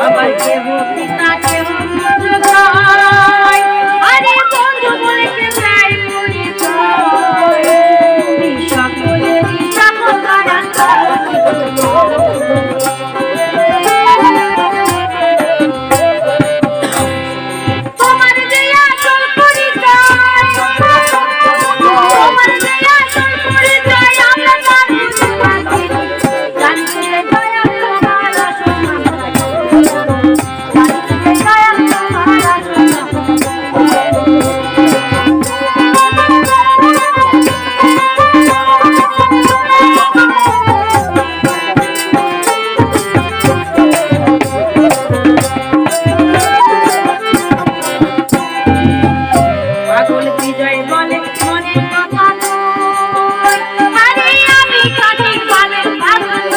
আবার কেহ পিতা কেহ বন্ধু কয়, আরে বন্ধু বলে কে প্রায় পরিচয়, তুমি সকলেরই সকল দয়ার। তোমার যে আসল পরিচয়, তোমার যে আসল পরিচয় আমরা জানতে পারি, জানতে দয়াল তোমার আসল, জানতে দয়াল তোমার আসল। পাগল বিজয় বলে মনের কথা কই, আরে আমি খাঁটি পাগল পাগল।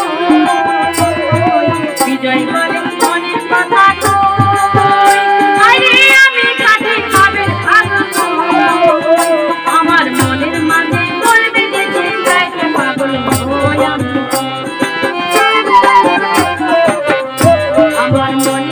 বিজয় বলে মনের কথা কই, আরে আমি খাঁটি পাগল পাগল। আমার মনের মাঝে বলবে যে যাইতে পাগল হই আমি, আমার মনে